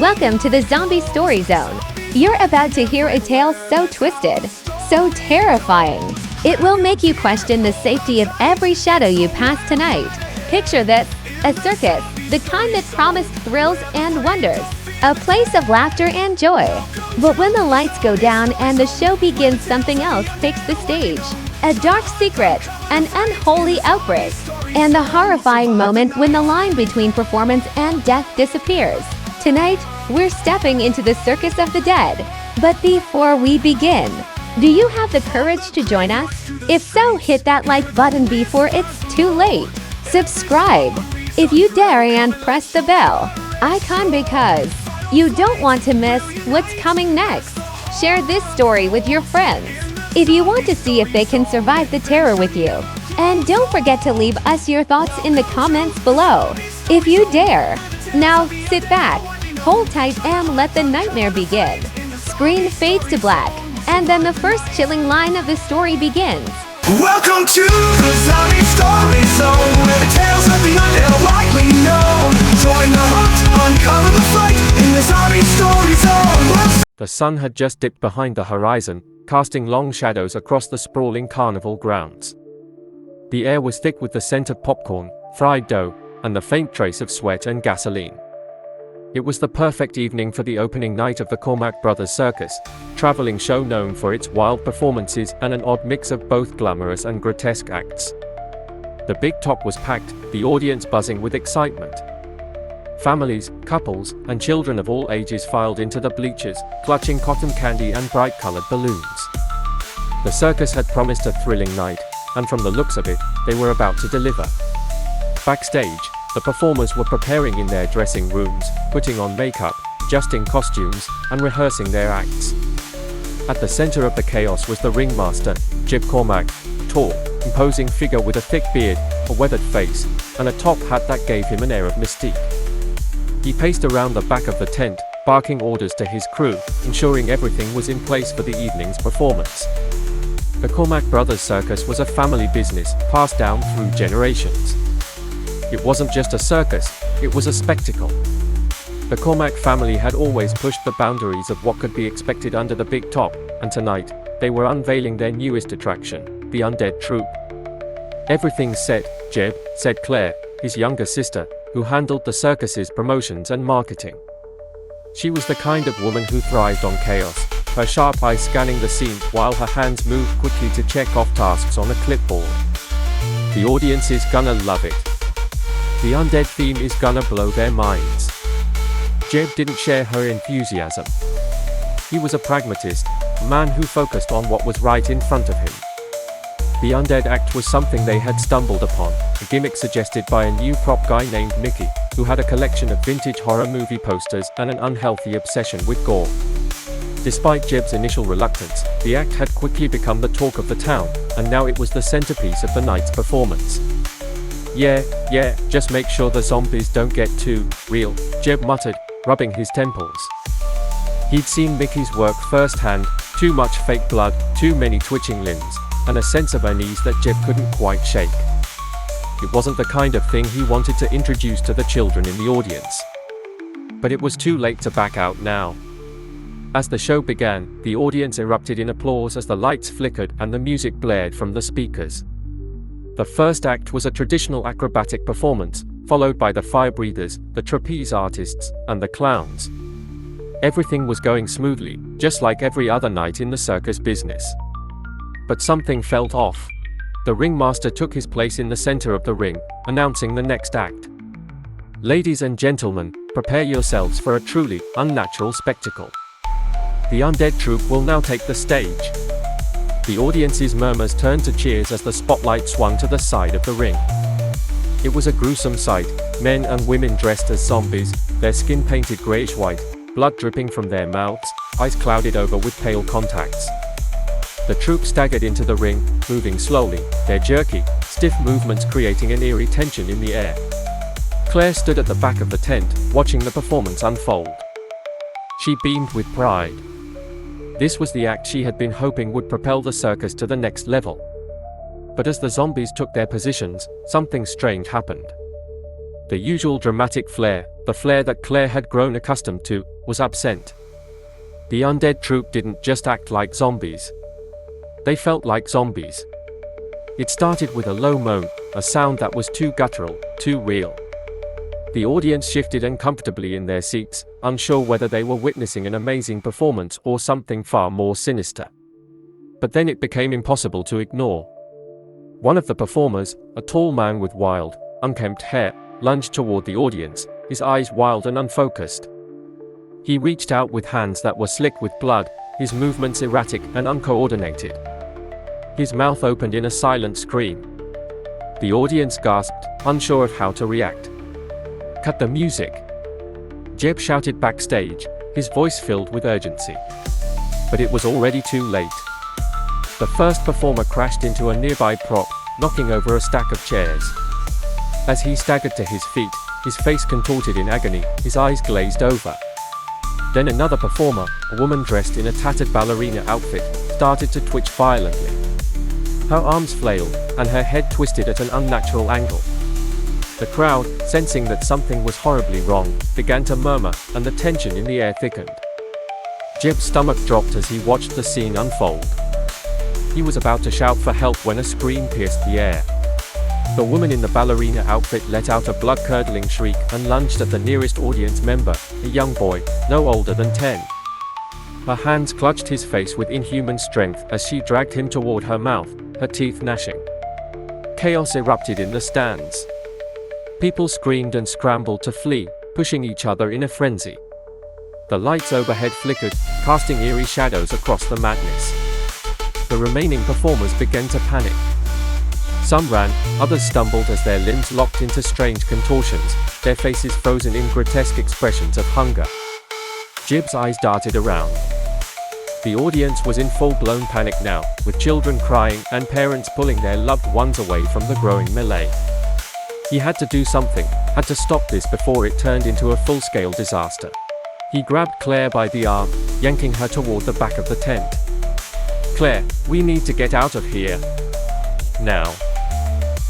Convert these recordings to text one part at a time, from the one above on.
Welcome to the Zombie Story Zone. You're about to hear a tale so twisted, so terrifying. It will make you question the safety of every shadow you pass tonight. Picture this, a circus, the kind that promised thrills and wonders. A place of laughter and joy. But when the lights go down and the show begins, something else takes the stage. A dark secret, an unholy outbreak, and the horrifying moment when the line between performance and death disappears. Tonight, we're stepping into the circus of the dead. But before we begin, do you have the courage to join us? If so, hit that like button before it's too late. Subscribe, if you dare, and press the bell icon because you don't want to miss what's coming next. Share this story with your friends if you want to see if they can survive the terror with you. And don't forget to leave us your thoughts in the comments below, if you dare. Now, sit back, hold tight, and let the nightmare begin. Screen fades to black, and then the first chilling line of the story begins. Welcome to the Zombie Story Zone, where the tales of the undead are widely known. Join the hunt, uncover the fight in the Zombie Story Zone. The sun had just dipped behind the horizon, casting long shadows across the sprawling carnival grounds. The air was thick with the scent of popcorn, fried dough, and the faint trace of sweat and gasoline. It was the perfect evening for the opening night of the Cormac Brothers Circus, traveling show known for its wild performances and an odd mix of both glamorous and grotesque acts. The big top was packed, the audience buzzing with excitement. Families, couples, and children of all ages filed into the bleachers, clutching cotton candy and bright-colored balloons. The circus had promised a thrilling night, and from the looks of it, they were about to deliver. Backstage, the performers were preparing in their dressing rooms, putting on makeup, adjusting costumes, and rehearsing their acts. At the center of the chaos was the ringmaster, Jeb Cormac, a tall, imposing figure with a thick beard, a weathered face, and a top hat that gave him an air of mystique. He paced around the back of the tent, barking orders to his crew, ensuring everything was in place for the evening's performance. The Cormac Brothers Circus was a family business, passed down through generations. It wasn't just a circus, it was a spectacle. The Cormac family had always pushed the boundaries of what could be expected under the big top, and tonight, they were unveiling their newest attraction, the Undead Troupe. "Everything's set, Jeb," said Claire, his younger sister, who handled the circus's promotions and marketing. She was the kind of woman who thrived on chaos, her sharp eyes scanning the scene while her hands moved quickly to check off tasks on a clipboard. The audience is gonna love it. The undead theme is gonna blow their minds. Jeb didn't share her enthusiasm. He was a pragmatist, a man who focused on what was right in front of him. The undead act was something they had stumbled upon, a gimmick suggested by a new prop guy named Mickey, who had a collection of vintage horror movie posters and an unhealthy obsession with gore. Despite Jeb's initial reluctance, the act had quickly become the talk of the town, and now it was the centerpiece of the night's performance. Yeah, just make sure the zombies don't get too real," Jeb muttered, rubbing his temples. He'd seen Mickey's work firsthand, too much fake blood, too many twitching limbs, and a sense of unease that Jeb couldn't quite shake. It wasn't the kind of thing he wanted to introduce to the children in the audience. But it was too late to back out now. As the show began, the audience erupted in applause as the lights flickered and the music blared from the speakers. The first act was a traditional acrobatic performance, followed by the fire breathers, the trapeze artists, and the clowns. Everything was going smoothly, just like every other night in the circus business. But something felt off. The ringmaster took his place in the center of the ring, announcing the next act. "Ladies and gentlemen, prepare yourselves for a truly unnatural spectacle. The Undead Troupe will now take the stage." The audience's murmurs turned to cheers as the spotlight swung to the side of the ring. It was a gruesome sight, men and women dressed as zombies, their skin painted grayish-white, blood dripping from their mouths, eyes clouded over with pale contacts. The troupe staggered into the ring, moving slowly, their jerky, stiff movements creating an eerie tension in the air. Claire stood at the back of the tent, watching the performance unfold. She beamed with pride. This was the act she had been hoping would propel the circus to the next level. But as the zombies took their positions, something strange happened. The usual dramatic flair, the the flair that Claire had grown accustomed to, was absent. The Undead Troupe didn't just act like zombies. They felt like zombies. It started with a low moan, a sound that was too guttural, too real. The audience shifted uncomfortably in their seats, unsure whether they were witnessing an amazing performance or something far more sinister. But then it became impossible to ignore. One of the performers, a tall man with wild, unkempt hair, lunged toward the audience, his eyes wild and unfocused. He reached out with hands that were slick with blood, his movements erratic and uncoordinated. His mouth opened in a silent scream. The audience gasped, unsure of how to react. "Cut the music!" Jeb shouted backstage, his voice filled with urgency. But it was already too late. The first performer crashed into a nearby prop, knocking over a stack of chairs. As he staggered to his feet, his face contorted in agony, his eyes glazed over. Then another performer, a woman dressed in a tattered ballerina outfit, started to twitch violently. Her arms flailed, and her head twisted at an unnatural angle. The crowd, sensing that something was horribly wrong, began to murmur, and the tension in the air thickened. Jeb's stomach dropped as he watched the scene unfold. He was about to shout for help when a scream pierced the air. The woman in the ballerina outfit let out a blood-curdling shriek and lunged at the nearest audience member, a young boy, no older than 10. Her hands clutched his face with inhuman strength as she dragged him toward her mouth, her teeth gnashing. Chaos erupted in the stands. People screamed and scrambled to flee, pushing each other in a frenzy. The lights overhead flickered, casting eerie shadows across the madness. The remaining performers began to panic. Some ran, others stumbled as their limbs locked into strange contortions, their faces frozen in grotesque expressions of hunger. Jeb's eyes darted around. The audience was in full-blown panic now, with children crying and parents pulling their loved ones away from the growing melee. He had to do something, had to stop this before it turned into a full-scale disaster. He grabbed Claire by the arm, yanking her toward the back of the tent. "Claire, we need to get out of here. Now."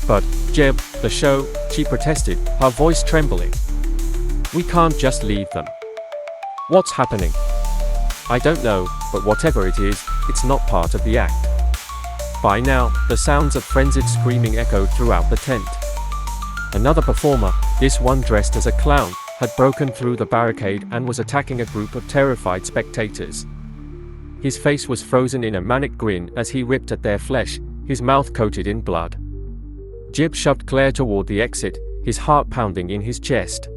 "But, Jeb, the show," she protested, her voice trembling. "We can't just leave them." "What's happening?" "I don't know, but whatever it is, it's not part of the act." By now, the sounds of frenzied screaming echoed throughout the tent. Another performer, this one dressed as a clown, had broken through the barricade and was attacking a group of terrified spectators. His face was frozen in a manic grin as he ripped at their flesh, his mouth coated in blood. Jeb shoved Claire toward the exit, his heart pounding in his chest.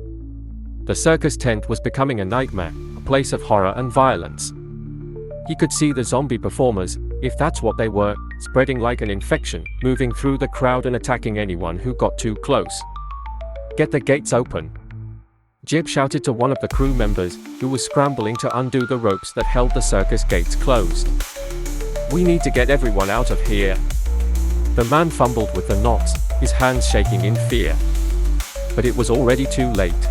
The circus tent was becoming a nightmare, a place of horror and violence. He could see the zombie performers, if that's what they were, spreading like an infection, moving through the crowd and attacking anyone who got too close. "Get the gates open!" Jeb shouted to one of the crew members, who was scrambling to undo the ropes that held the circus gates closed. "We need to get everyone out of here." The man fumbled with the knots, his hands shaking in fear. But it was already too late.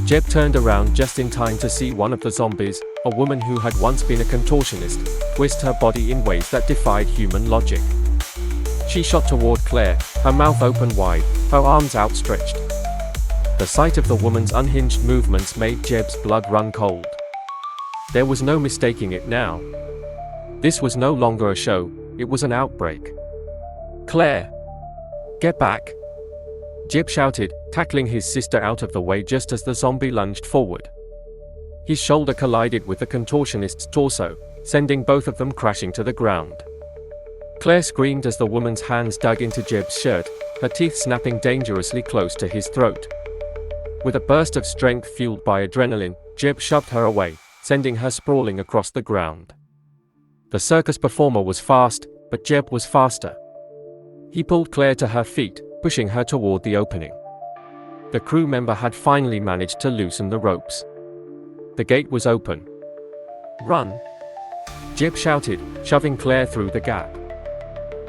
Jeb turned around just in time to see one of the zombies, a woman who had once been a contortionist, twist her body in ways that defied human logic. She shot toward Claire, her mouth open wide, her arms outstretched. The sight of the woman's unhinged movements made Jeb's blood run cold. There was no mistaking it now. This was no longer a show, it was an outbreak. "Claire! Get back!" Jeb shouted, tackling his sister out of the way just as the zombie lunged forward. His shoulder collided with the contortionist's torso, sending both of them crashing to the ground. Claire screamed as the woman's hands dug into Jeb's shirt, her teeth snapping dangerously close to his throat. With a burst of strength fueled by adrenaline, Jeb shoved her away, sending her sprawling across the ground. The circus performer was fast, but Jeb was faster. He pulled Claire to her feet, pushing her toward the opening. The crew member had finally managed to loosen the ropes. The gate was open. "Run!" Jeb shouted, shoving Claire through the gap.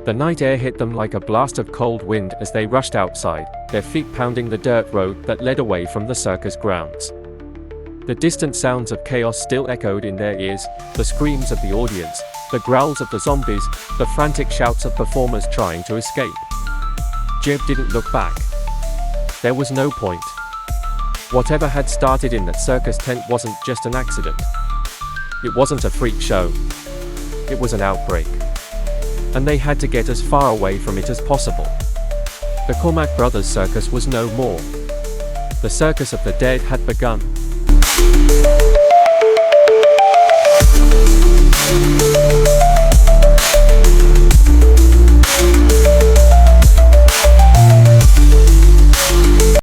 The night air hit them like a blast of cold wind as they rushed outside, their feet pounding the dirt road that led away from the circus grounds. The distant sounds of chaos still echoed in their ears, the screams of the audience, the growls of the zombies, the frantic shouts of performers trying to escape. Jeb didn't look back. There was no point. Whatever had started in that circus tent wasn't just an accident. It wasn't a freak show. It was an outbreak. And they had to get as far away from it as possible. The Cormac Brothers Circus was no more. The circus of the dead had begun.